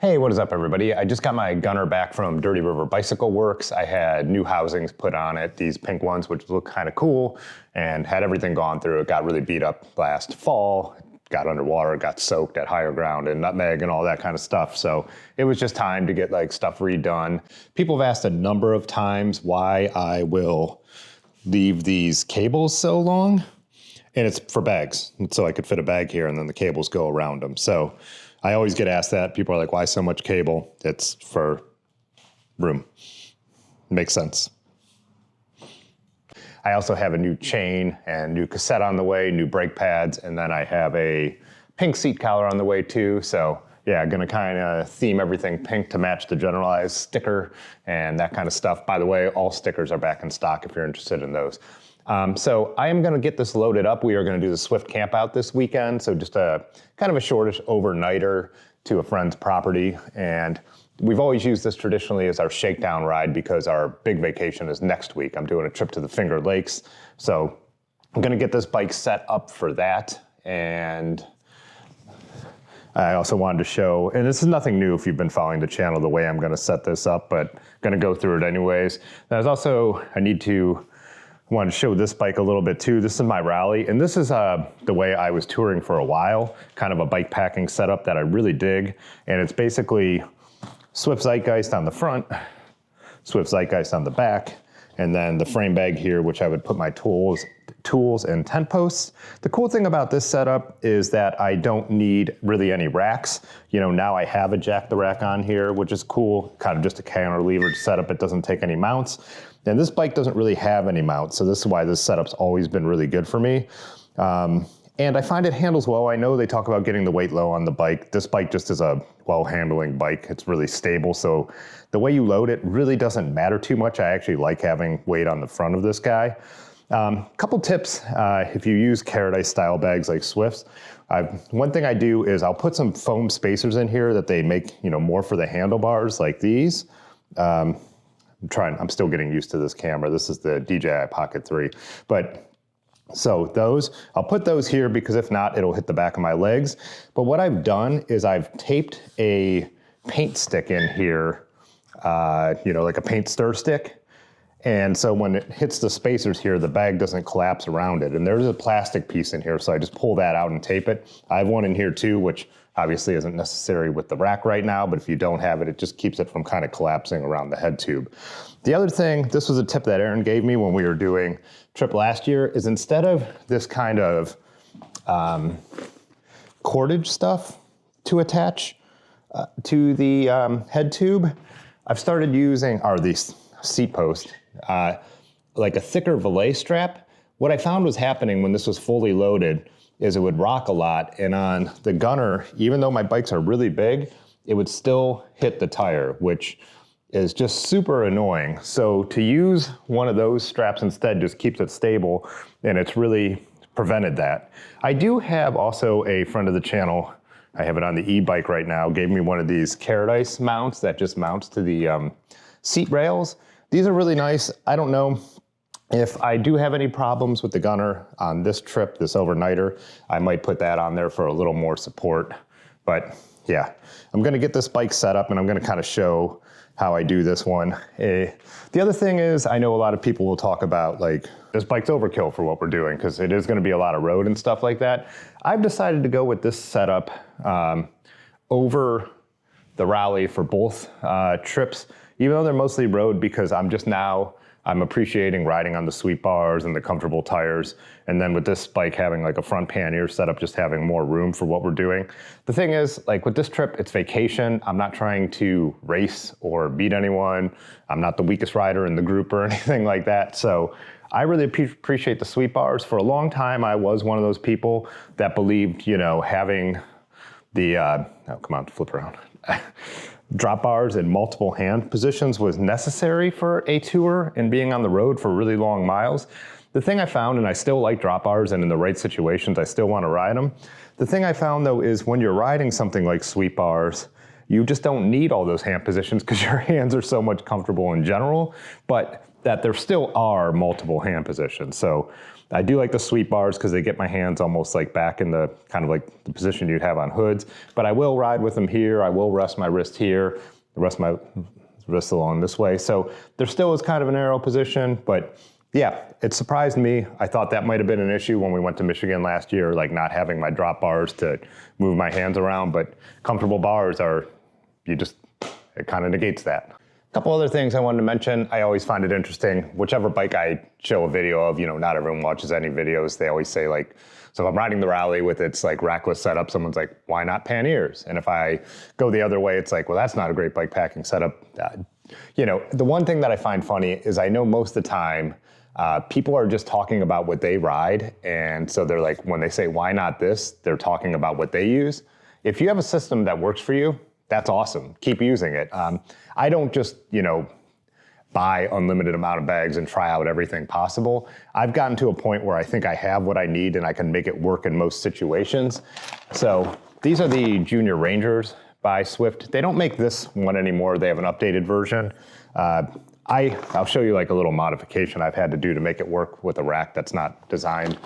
Hey, what is up everybody? I just got my Gunnar back from Dirty River Bicycle Works. I had new housings put on it, these pink ones, which look kind of cool, and had everything gone through. It got really beat up last fall, got underwater, got soaked at higher ground and nutmeg and all that kind of stuff. So it was just time to get like stuff redone. People have asked a number of times why I will leave these cables so long, and it's for bags. So I could fit a bag here and then the cables go around them. So I always get asked that. People are like, why so much cable? It's for room. Makes sense. I also have a new chain and new cassette on the way, new brake pads, and then I have a pink seat collar on the way too. So yeah, gonna kind of theme everything pink to match the generalized sticker and that kind of stuff. By the way, all stickers are back in stock if you're interested in those. So I am gonna get this loaded up. We are gonna do the Swift camp out this weekend. So just a kind of a shortish overnighter to a friend's property. And we've always used this traditionally as our shakedown ride because our big vacation is next week. I'm doing a trip to the Finger Lakes. So I'm gonna get this bike set up for that. And I also wanted to show, and this is nothing new if you've been following the channel, the way I'm gonna set this up, but gonna go through it anyways. There's also, I wanted to show this bike a little bit too. This is my Raleigh, and this is the way I was touring for a while, kind of a bike packing setup that I really dig. And it's basically Swift Zeitgeist on the front, Swift Zeitgeist on the back, and then the frame bag here, which I would put my tools and tent posts. The cool thing about this setup is that I don't need really any racks. You know, now I have a jack the rack on here, which is cool, kind of just a cantilevered setup. It doesn't take any mounts. And this bike doesn't really have any mounts, so this is why this setup's always been really good for me. And I find it handles well. I know they talk about getting the weight low on the bike. This bike just is a well-handling bike. It's really stable, so the way you load it really doesn't matter too much. I actually like having weight on the front of this guy. Couple tips, if you use Carrot Ice style bags like Swift's, one thing I do is I'll put some foam spacers in here that they make, you know, more for the handlebars like these. I'm still getting used to this camera. This is the DJI Pocket 3. But so those, I'll put those here because if not, it'll hit the back of my legs. But what I've done is I've taped a paint stick in here, you know, like a paint stir stick. And so when it hits the spacers here, the bag doesn't collapse around it. And there's a plastic piece in here, so I just pull that out and tape it. I have one in here too, which obviously isn't necessary with the rack right now, but if you don't have it, it just keeps it from kind of collapsing around the head tube. The other thing, this was a tip that Aaron gave me when we were doing trip last year, is instead of this kind of cordage stuff to attach to the head tube, I've started using, or these seat posts, like a thicker valet strap. What I found was happening when this was fully loaded is it would rock a lot, and on the Gunnar, even though my bikes are really big, it would still hit the tire, which is just super annoying. So to use one of those straps instead just keeps it stable, and it's really prevented that. I do have also a friend of the channel, I have it on the e-bike right now, gave me one of these Carrot Ice mounts that just mounts to the seat rails. These are really nice. I don't know if I do have any problems with the Gunnar on this trip, this overnighter, I might put that on there for a little more support. But yeah, I'm gonna get this bike set up and I'm gonna kind of show how I do this one. The other thing is, I know a lot of people will talk about like, this bike's overkill for what we're doing because it is gonna be a lot of road and stuff like that. I've decided to go with this setup over the Raleigh for both trips, even though they're mostly road, because I'm appreciating riding on the sweet bars and the comfortable tires. And then with this bike having like a front pannier setup, just having more room for what we're doing. The thing is, like with this trip, it's vacation. I'm not trying to race or beat anyone. I'm not the weakest rider in the group or anything like that. So I really appreciate the sweet bars. For a long time, I was one of those people that believed, you know, having the, oh, come on, flip around. Drop bars in multiple hand positions was necessary for a tour and being on the road for really long miles. The thing I found, and I still like drop bars, and in the right situations, I still want to ride them. The thing I found though is when you're riding something like sweet bars, you just don't need all those hand positions because your hands are so much comfortable in general, but that there still are multiple hand positions. So I do like the sweep bars because they get my hands almost like back in the kind of like the position you'd have on hoods, but I will ride with them here. I will rest my wrist here, rest my wrist along this way. So there still is kind of an arrow position, but yeah, it surprised me. I thought that might have been an issue when we went to Michigan last year, like not having my drop bars to move my hands around, but comfortable bars are, it kind of negates that. A couple other things I wanted to mention. I always find it interesting, whichever bike I show a video of, not everyone watches any videos. They always say like, so if I'm riding the Raleigh with its like rackless setup, someone's like, why not panniers? And if I go the other way, it's like, well, that's not a great bike packing setup. The one thing that I find funny is I know most of the time, people are just talking about what they ride. And so they're like, when they say, why not this? They're talking about what they use. If you have a system that works for you, that's awesome. Keep using it. I don't just, buy unlimited amount of bags and try out everything possible. I've gotten to a point where I think I have what I need and I can make it work in most situations. So these are the Junior Rangers by Swift. They don't make this one anymore. They have an updated version. I'll show you like a little modification I've had to do to make it work with a rack that's not designed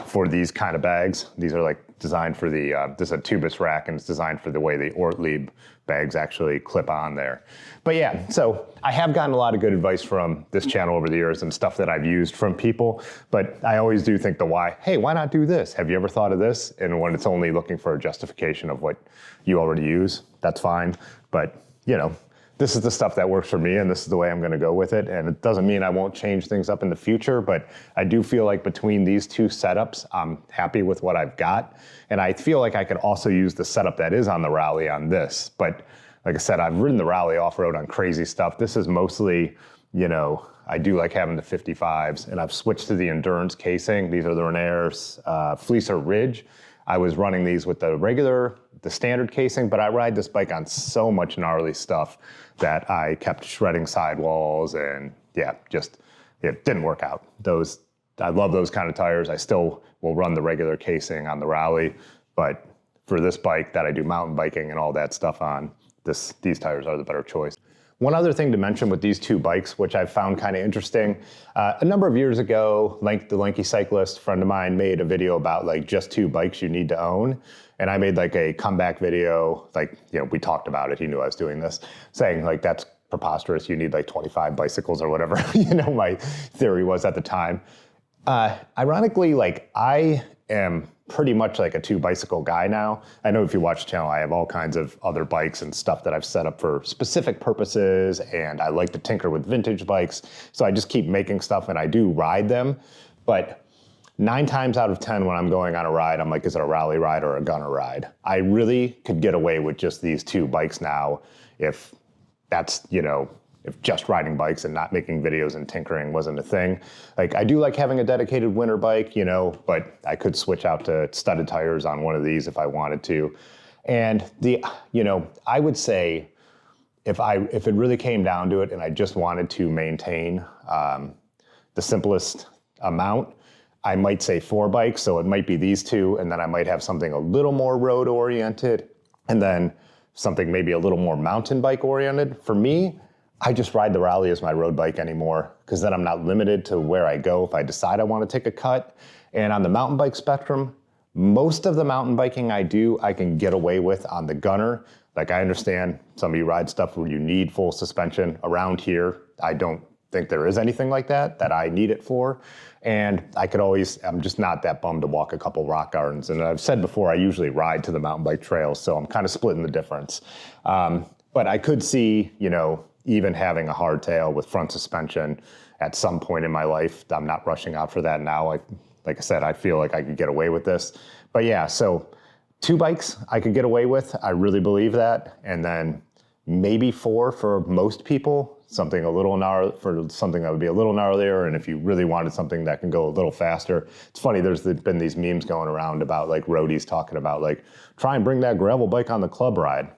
for these kind of bags. These are like designed for the, this is a tubeless rack and it's designed for the way the Ortlieb bags actually clip on there. But yeah, so I have gotten a lot of good advice from this channel over the years and stuff that I've used from people, but I always do think the why, hey, why not do this? Have you ever thought of this? And when it's only looking for a justification of what you already use, that's fine. But this is the stuff that works for me and this is the way I'm going to go with it. And it doesn't mean I won't change things up in the future, but I do feel like between these two setups, I'm happy with what I've got. And I feel like I could also use the setup that is on the Raleigh on this. But like I said, I've ridden the Raleigh off-road on crazy stuff. This is mostly, I do like having the 55s and I've switched to the endurance casing. These are the Renair's Fleecer Ridge. I was running these with the standard casing, but I ride this bike on so much gnarly stuff that I kept shredding sidewalls and yeah, it didn't work out. I love those kind of tires. I still will run the regular casing on the Raleigh, but for this bike that I do mountain biking and all that stuff on, these tires are the better choice. One other thing to mention with these two bikes, which I've found kind of interesting, a number of years ago, the Lanky Cyclist friend of mine made a video about like just two bikes you need to own. And I made like a comeback video, we talked about it, he knew I was doing this, saying like, that's preposterous, you need like 25 bicycles or whatever, my theory was at the time. Ironically, I am pretty much like a two bicycle guy now. I know if you watch the channel, I have all kinds of other bikes and stuff that I've set up for specific purposes, and I like to tinker with vintage bikes. So I just keep making stuff and I do ride them. But 9 times out of 10 when I'm going on a ride, I'm like, is it a Raleigh ride or a Gunnar ride? I really could get away with just these two bikes now if that's, if just riding bikes and not making videos and tinkering wasn't a thing. I do like having a dedicated winter bike, but I could switch out to studded tires on one of these if I wanted to. And I would say if it really came down to it and I just wanted to maintain the simplest amount, I might say 4 bikes. So it might be these two, and then I might have something a little more road oriented and then something maybe a little more mountain bike oriented. For me, I just ride the Raleigh as my road bike anymore because then I'm not limited to where I go if I decide I want to take a cut. And on the mountain bike spectrum, most of the mountain biking I do, I can get away with on the Gunnar. I understand some of you ride stuff where you need full suspension. Around here, I don't think there is anything like that I need it for. And I'm just not that bummed to walk a couple rock gardens. And I've said before, I usually ride to the mountain bike trails, so I'm kind of splitting the difference. But I could see, even having a hardtail with front suspension at some point in my life. I'm not rushing out for that now. Like I said, I feel like I could get away with this. But yeah, so 2 bikes I could get away with. I really believe that. And then maybe 4 for most people, something a little gnarly, for something that would be a little gnarlier. And if you really wanted something that can go a little faster, it's funny, there's been these memes going around about roadies talking about try and bring that gravel bike on the club ride.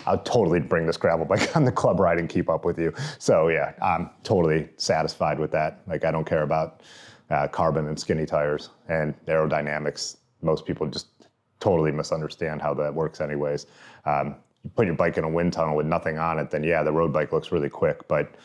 I'll totally bring this gravel bike on the club ride and keep up with you. So yeah, I'm totally satisfied with that. I don't care about carbon and skinny tires and aerodynamics. Most people just totally misunderstand how that works anyways. You put your bike in a wind tunnel with nothing on it, then yeah, the road bike looks really quick, but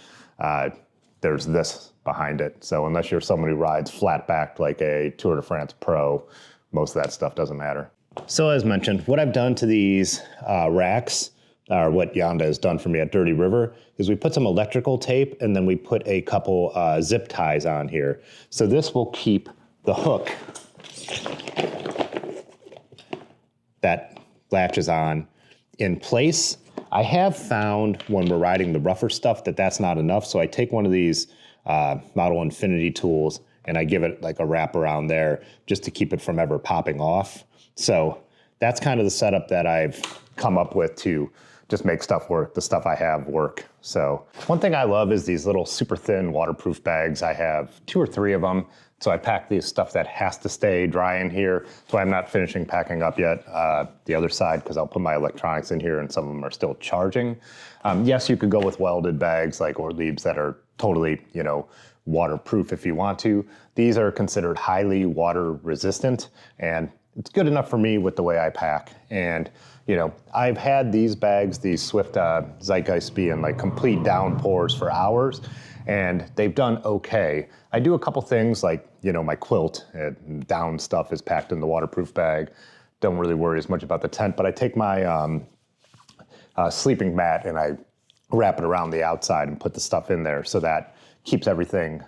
there's this behind it. So unless you're someone who rides flat backed like a Tour de France Pro, most of that stuff doesn't matter. So as mentioned, what I've done to these racks, or what Yonda has done for me at Dirty River, is we put some electrical tape and then we put a couple zip ties on here. So this will keep the hook that latches on in place. I have found when we're riding the rougher stuff that that's not enough, so I take one of these Model Infinity tools and I give it like a wrap around there just to keep it from ever popping off. So that's kind of the setup that I've come up with to just make stuff work, the stuff I have work. So one thing I love is these little super thin waterproof bags. I have 2 or 3 of them. So I pack these stuff that has to stay dry in here. So I'm not finishing packing up yet the other side because I'll put my electronics in here and some of them are still charging. Yes, you could go with welded bags like Orleebs that are totally, you know, waterproof if you want to. These are considered highly water resistant, and it's good enough for me with the way I pack. And you know, I've had these bags, these Swift Zeitgeist, be in like complete downpours for hours, and they've done okay. I do a couple things like, you know, my quilt and down stuff is packed in the waterproof bag. Don't really worry as much about the tent, but I take my sleeping mat and I wrap it around the outside and put the stuff in there so that keeps everything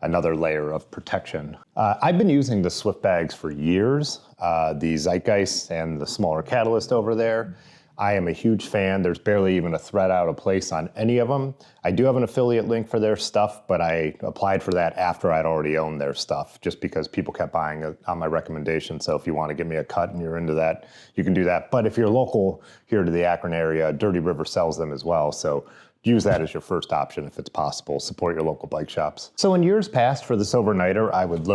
another layer of protection. I've been using the Swift bags for years, the Zeitgeist and the smaller Catalyst over there. I am a huge fan. There's barely even a thread out of place on any of them. I do have an affiliate link for their stuff, but I applied for that after I'd already owned their stuff, just because people kept buying it on my recommendation. So if you want to give me a cut and you're into that, you can do that. But if you're local here to the Akron area, Dirty River sells them as well. So use that as your first option if it's possible. Support your local bike shops. So in years past for this overnighter, I would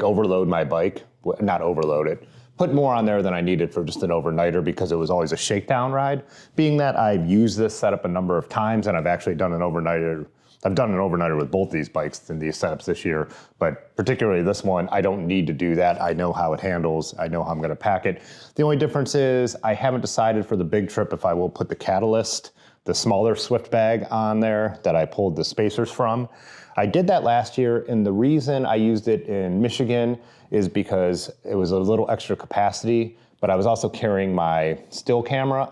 overload my bike, not overload it, put more on there than I needed for just an overnighter because it was always a shakedown ride. Being that I've used this setup a number of times and I've actually done an overnighter, I've done an overnighter with both these bikes in these setups this year, but particularly this one, I don't need to do that. I know how it handles. I know how I'm gonna pack it. The only difference is I haven't decided for the big trip if I will put the Catalyst, the smaller Swift bag on there that I pulled the spacers from. I did that last year, and the reason I used it in Michigan is because it was a little extra capacity, but I was also carrying my still camera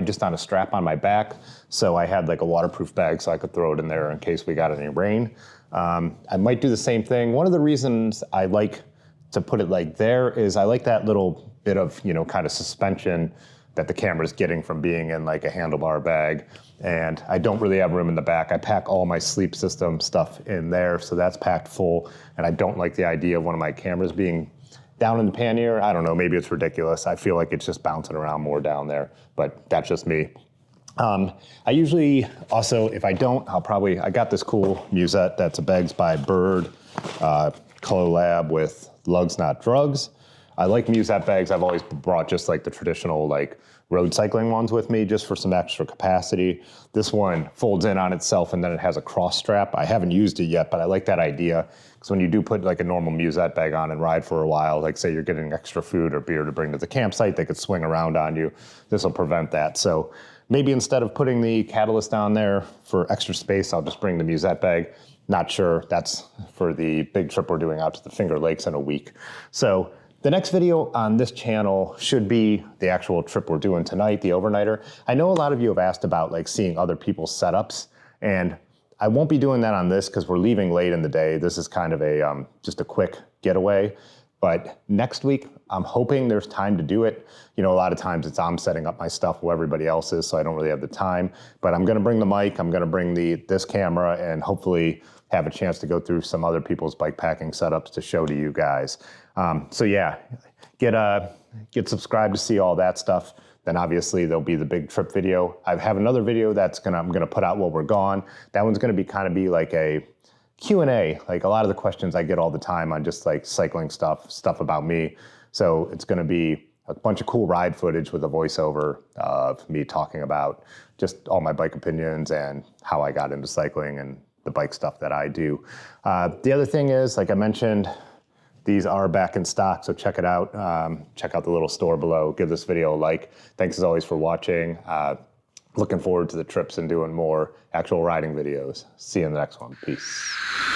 just on a strap on my back. So I had like a waterproof bag so I could throw it in there in case we got any rain. I might do the same thing. One of the reasons I like to put it like there is I like that little bit of, you know, kind of suspension that the camera's getting from being in like a handlebar bag. And I don't really have room in the back. I pack all my sleep system stuff in there, so that's packed full. And I don't like the idea of one of my cameras being down in the pannier. I don't know, maybe it's ridiculous. I feel like it's just bouncing around more down there, but that's just me. I usually also, if I don't, I got this cool musette that's a Bags by Bird collab with Lugs Not Drugs. I like musette bags. I've always brought just like the traditional like road cycling ones with me just for some extra capacity. This one folds in on itself and then it has a cross strap. I haven't used it yet, but I like that idea because when you do put like a normal musette bag on and ride for a while, like say you're getting extra food or beer to bring to the campsite, they could swing around on you. This will prevent that. So maybe instead of putting the Catalyst down there for extra space, I'll just bring the musette bag. Not sure. That's for the big trip we're doing out to the Finger Lakes in a week. So the next video on this channel should be the actual trip we're doing tonight, the overnighter. I know a lot of you have asked about like seeing other people's setups, and I won't be doing that on this because we're leaving late in the day. This is kind of a just a quick getaway. But next week, I'm hoping there's time to do it. You know, a lot of times I'm setting up my stuff while everybody else is, so I don't really have the time. But I'm gonna bring the mic, I'm gonna bring this camera, and hopefully have a chance to go through some other people's bike packing setups to show to you guys. So yeah, get subscribed to see all that stuff. Then obviously there'll be the big trip video. I have another video I'm gonna put out while we're gone. That one's gonna be like a Q&A, like a lot of the questions I get all the time on just like cycling stuff about me. So it's gonna be a bunch of cool ride footage with a voiceover of me talking about just all my bike opinions and how I got into cycling and the bike stuff that I do. The other thing is, like I mentioned, these are back in stock, so check it out. Check out the little store below. Give this video a like. Thanks as always for watching. looking forward to the trips and doing more actual riding videos. See you in the next one. Peace.